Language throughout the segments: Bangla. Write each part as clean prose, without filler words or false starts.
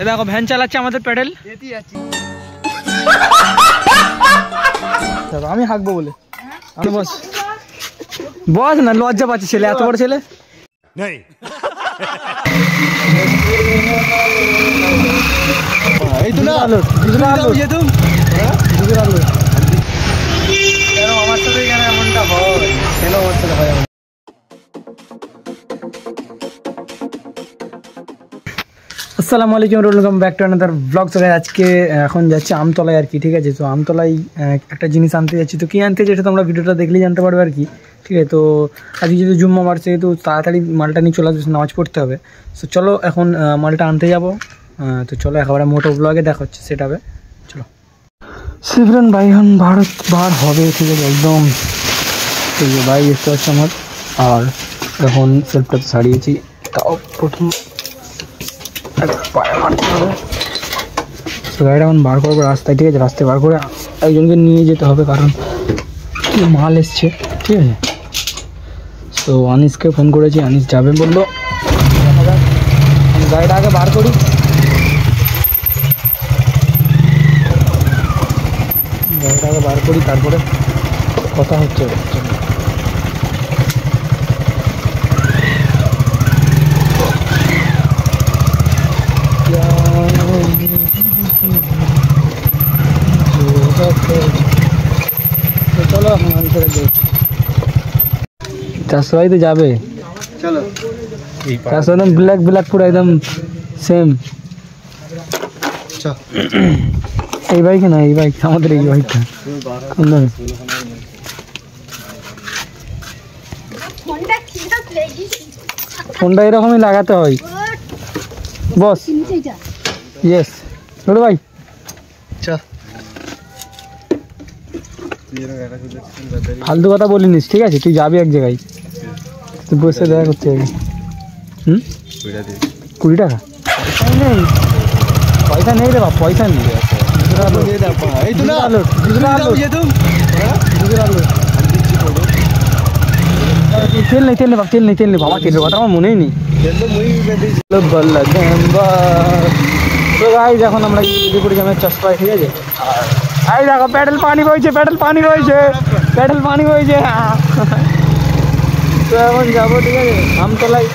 দেখো ভ্যান চালাচ্ছে আমাদের প্যাডেল। আমি হাঁকবো বলে আমি বস বস না, লজ্জা পাচ্ছে ছেলে, এত বড় ছেলে। আমার সাথে কেন এমনটা হয়, কেন আমার সাথে হয়? আসসালামু আলাইকুম, welcome back to another blog. তো আজকে এখন যাচ্ছি আমতলায় আর কি, ঠিক আছে। তো আমতলায় একটা জিনিস আনতে যাচ্ছি, তো কী আনতে যাচ্ছি সেটা তোমরা ভিডিওটা দেখলেই জানতে পারবে আর কি, ঠিক আছে। তো আজকে যেহেতু জুম্মা মারছে, তো তাড়াতাড়ি মালটা নিয়ে চলে আসবে, নামাজ পড়তে হবে। তো চলো এখন মালটা আনতে যাবো। তো চলো একেবারে মোটো ব্লগে দেখা হচ্ছে, সেটা হবে। চলো সিমরান ভাই এখন ভারত বার হবে, ঠিক আছে একদম। ঠিক আছে ভাই এসে আসছে আমার, আর এখন সেলফটা তো ছাড়িয়েছি, তাও প্রথম পায়ে মারতে হবে। তো গাড়িটা এখন বার করবো রাস্তায়, ঠিক আছে। রাস্তায় বার করে একজনকে নিয়ে যেতে হবে, কারণ মাল এসছে, ঠিক আছে। তো আনিসকে ফোন করেছি, আনিস যাবে বললো। গাড়িটা আগে বার করি, তারপরে কথা হচ্ছে। চলো তার সবাই তো যাবে, চলো তার সাথে ব্ল্যাক ব্ল্যাক পুরো একদম সেম। এই বাইক না, এই বাইক আমাদের, এই বাইকটা ফোনটা এরকমই লাগাতে হয় বস। ইয়েস ছোট ভাই, ফালতু কথা বলিনিস, ঠিক আছে। তুই যাবি এক জায়গায়, তুই বসে দেখা করতে যাবি। 20 টাকা পয়সা নেই রে বাপ, পয়সা নেই। তেল নেই, তেল নেই বাপ, তেল নেই, তেল নেই বাবা, তেলের কথা আমার মনেই নেই। তো গাইস এখন আমরা ইলিপুরি গ্রামের চশমায়, ঠিক আছে। আর এই দেখো প্যাডেল পানি বইছে, প্যাডেল পানি বইছে, প্যাডেল পানি বইছে। তো এখন যাবো, ঠিক আছে, আমতলায়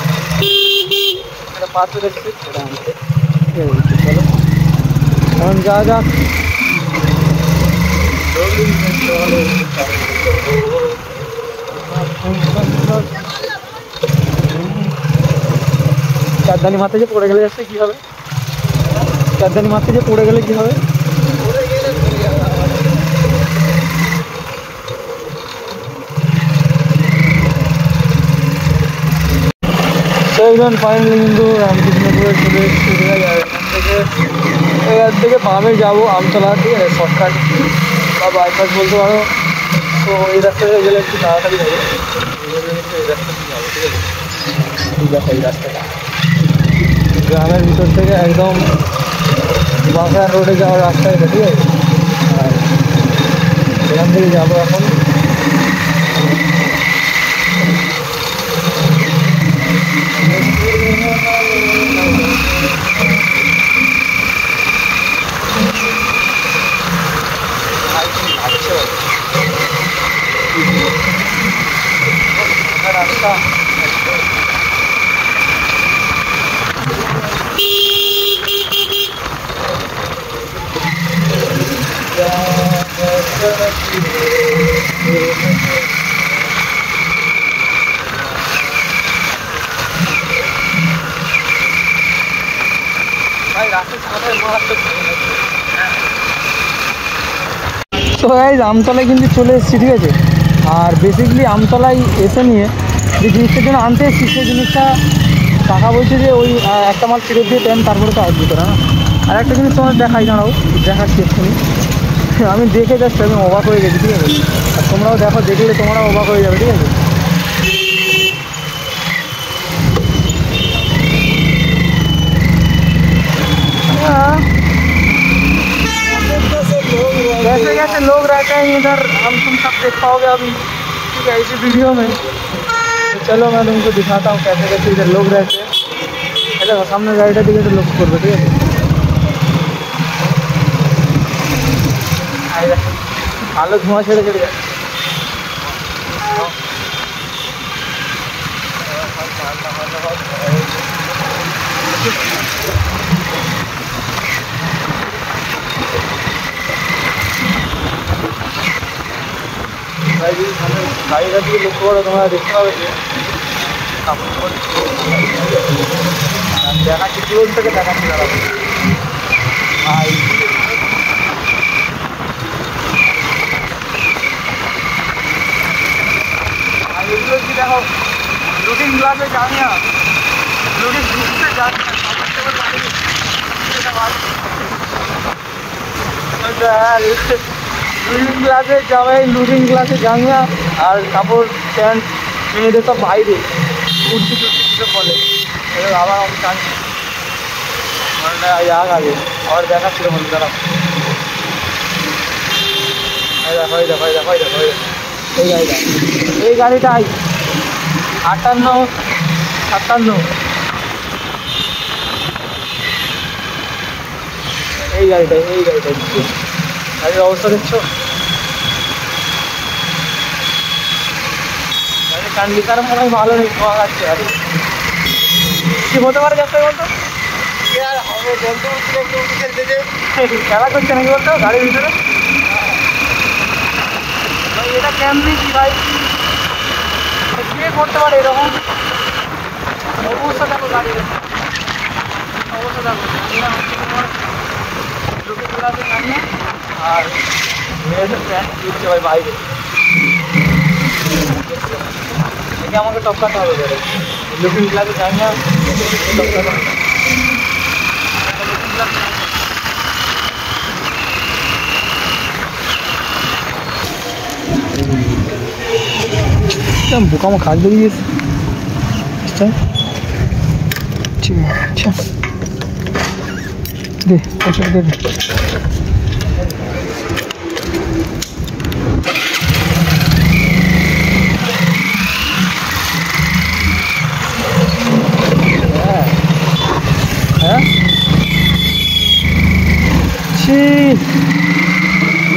পাথর এসছে, সেটা আনতে, ঠিক আছে। চলো এখন যাওয়া যাক। চারদানি মাথায় যে পড়ে গেলে যাচ্ছে কী হবে, চারদানি মাথায় যে পড়ে গেলে কী হবে? তো এইজন ফাইনালি কিন্তু রামকৃষ্ণপুরে চলে এসেছি, ঠিক আছে। এখান থেকে বামে যাবো আমতলা, ঠিক আছে, শর্টকাট বা বাইপাস বলতে পারো। তো এই রাস্তাটা গেলে একটু তাড়াতাড়ি হবে, এই রাস্তাটা যাবো, ঠিক আছে। দেখো এই রাস্তাটা গ্রামের ভিতর থেকে একদম বাঁকড়া রোডে যাওয়ার রাস্তা এটা, ঠিক আছে। আর সেখান থেকে যাবো এখন। রাস্তা তো গাইস আমতলায় কিন্তু চলে এসেছি, ঠিক আছে। আর বেসিক্যালি আমতলায় এসে নিয়ে যে জিনিসটার জন্য আনতে এসেছি, সেই জিনিসটা টাকা বলছে যে ওই একটা মাল ফেরত দিয়ে দেন, তারপরে তো আসবে তোরা না। আর একটা জিনিস তোমার দেখাই, দাঁড়াও দেখাচ্ছি এক্ষুনি। আমি দেখে যাচ্ছি, আমি অবাক হয়ে গেছি, ঠিক আছে। আর তোমরাও দেখো, দেখলে তোমরাও অবাক হয়ে যাবে, ঠিক আছে। कैसे कैसे लोग रहते हैं इधर, हम तुम सब देख पाओगे अभी, ठीक है, इसी वीडियो में। तो चलो मैं तुमको दिखाता हूँ कैसे कैसे इधर लोग रहते हैं। चलो सामने गाड़ीটা दिखे तो लोग করবে, ঠিক আছে। ভালো ধোঁয়া ছেড়ে ছেড়ে যাচ্ছে। গাড়িটা দিকে লক্ষ্য করো, তোমরা দেখতে পাবে যে দেখাচ্ছি ক্লোজ থেকে দেখাচ্ছি দাঁড়াবো। আর এগুলো কি দেখো, লুকিং গ্লাসে জানিয়া, লুকিং গ্লাসে জানিয়া লুকিং গ্লাসে জামাই, লুকিং গ্লাসে জানিয়া আর কাপড় প্যান্ট মেয়েদের সব বাইরে কুর্তি টুর্তি কিছু বলে। এবার আবার আমি টানছি মানে আগ আগে আবার দেখাচ্ছিল বন্ধু দাঁড়াও। দেখো দেখো দেখো দেখো এই গাড়িটা, এই গাড়িটাই 58-57 এই গাড়িটা গাড়ির অবস্থা দেখছো, গাড়ির কন্ডিশন মনে হয় ভালো নেই, পাওয়া যাচ্ছে। আর কি হতে পারে যাচ্ছে বলতো, খেলা করছে নাকি বলতো গাড়ির ভিতরে। এটা কেমনি কি ভাই, কে করতে পারে এরকম অবস্থা? দেখো গাড়ির অবস্থা দেখো, আর মেয়েদের প্যান্ট দিচ্ছে ভাই বাইরে, একে আমাকে টপকাতে হবে বেড়ে। লুকিং গ্লাসে যাই না, টপকাতে হবে। বোকামো খাস বেরিয়েছে, ঠিক আছে। আচ্ছা দে পয়সাটা দে। হ্যাঁ ছি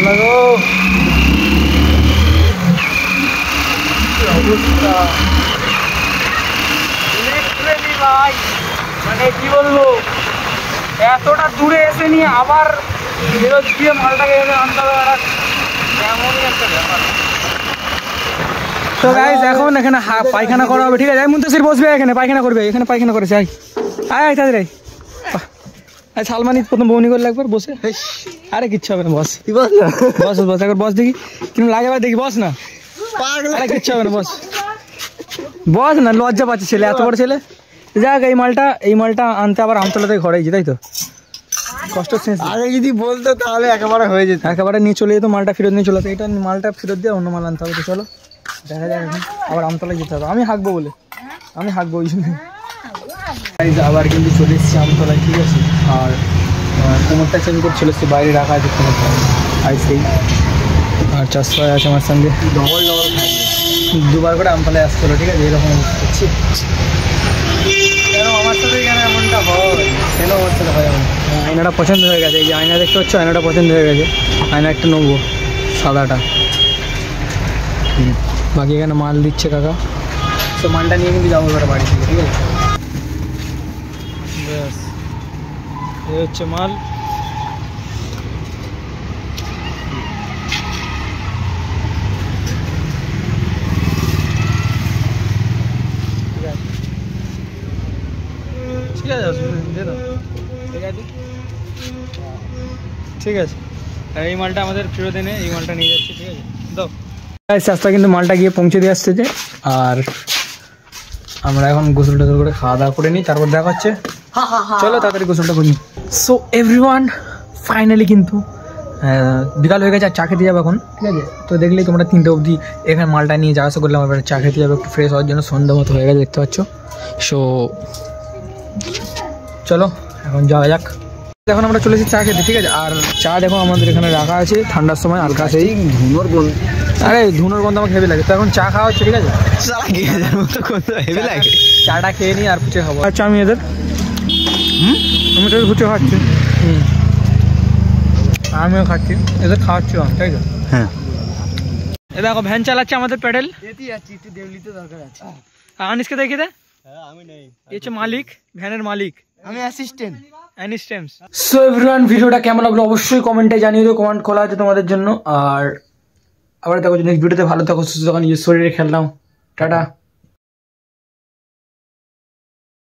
লাগো অবস্থা লিটারেলি ভাই, মানে কি বলবো, এতটা দূরে এসে নিয়ে আবার ফেরত দিয়ে মালটাকে এনে আনতে হবে, এমনই একটা ব্যাপার। তো গাইস এখন এখানে পায়খানা করা হবে, ঠিক আছে। মুনতাসির বসবে এখানে, পায়খানা করবে, এখানে পায়খানা করেছে। আয় আয় তাদের আয় সালমানি প্রথম বৌনি করে লাগবে বসে। আরে কিচ্ছু হবে না, বস বস বস একবার বস দেখি কিন্তু লাগে ভাই, দেখি বস না, আরে কিচ্ছু হবে না, বস বস না, লজ্জা পাচ্ছে ছেলে, এত বড় ছেলে। যাক এই মালটা আনতে আবার আমতলা থেকে ঘরে তাই তো কষ্ট শেষ। আগে যদি বলতো তাহলে একেবারে হয়ে যেত, একেবারে নিয়ে চলে যেত, মালটা ফেরত নিয়ে চলে যেত। এটা মালটা ফেরত দিয়ে অন্য মাল আনতে হবে। তো চলো দেখা যায়, এখন আবার আমতলায় যেতে হবে। আমি হাঁকবো বলে, আমি হাঁকবো ওই জন্য। আবার কিন্তু চলে এসেছি আমতলায়, ঠিক আছে। আর কোমরটা চেঞ্জ করে চলে এসেছি, বাইরে রাখা আছে কোমরটা আর সেই, আর 400 আছে আমার সঙ্গে, ডবল দুবার করে আমতলায় আসতে হলো, ঠিক আছে। এরকম হচ্ছে কেন আমার সাথে, এখানে এমনটা হয় কেন আমার সাথে হয় এমন। আয়নাটা পছন্দ হয়ে গেছে, এই যে আয়না দেখতে পাচ্ছ, আয়নাটা পছন্দ হয়ে গেছে। আয়না একটা নেবো সাদাটা, বাকি এখানে মাল দিচ্ছে কাকা, তো মালটা নিয়ে কিন্তু যাবো এবার বাড়ি থেকে, ঠিক আছে। ব্যাস এই হচ্ছে মাল। ঠিক আছে দিয়ে দাও, ঠিক আছে। আর এই মালটা আমাদের ফেরত এনে এই মালটা নিয়ে যাচ্ছি, ঠিক আছে। দাও রাস্তা কিন্তু মালটা গিয়ে পৌঁছে দিয়ে আসছে যে। আর আমরা এখন গোসল টোসল করে খাওয়া দাওয়া করে নিই, তারপর দেখা হচ্ছে। চলো তাড়াতাড়ি গোসলটা করি। সো এভরিওয়ান ফাইনালি কিন্তু বিকাল হয়ে গেছে, আর চা খেতে যাবো এখন, ঠিক আছে। তো দেখলেই তোমরা 3টে অবধি এখানে মালটা নিয়ে যাওয়া আসা করলাম, এবার চা খেতে যাবো, একটু ফ্রেশ হওয়ার জন্য। সন্ধ্যা মতো হয়ে গেছে দেখতে পাচ্ছ। সো চলো এখন যাওয়া যাক। এখন আমরা চলেছি চা খেতে, ঠিক আছে। আর চা দেখো আমাদের এখানে রাখা আছে ঠান্ডার সময় হালকা সেই ধুনোর গন্ধ, আরে ধুনোর গন্ধ আমাকে হেভি লাগে। তো এখন চা খাওয়া হচ্ছে, ঠিক আছে। হেভি লাগে, চাটা খেয়ে নিই আর ফুচে খাবো। আচ্ছা আমি এদের আমি তো ফুচে খাচ্ছি, আমিও খাচ্ছি, এদের খাওয়াচ্ছি, তাই তো। হ্যাঁ এ দেখো ভ্যান চালাচ্ছে আমাদের প্যাডেল, আনিসকে দেখি দে, আমি নেই, এই হচ্ছে মালিক, ভ্যানের মালিক, আমি অ্যাসিস্ট্যান্ট। সো এভরিওয়ান, ভিডিওটা কেমন লাগলো অবশ্যই কমেন্টে জানিয়ে দিও, কমেন্ট খোলা আছে তোমাদের জন্য। আর আবার দেখো নেক্সট ভিডিওতে, ভালো থাকো, সুস্থ থাকো, নিজের শরীরে খেয়াল নাও, টাটা।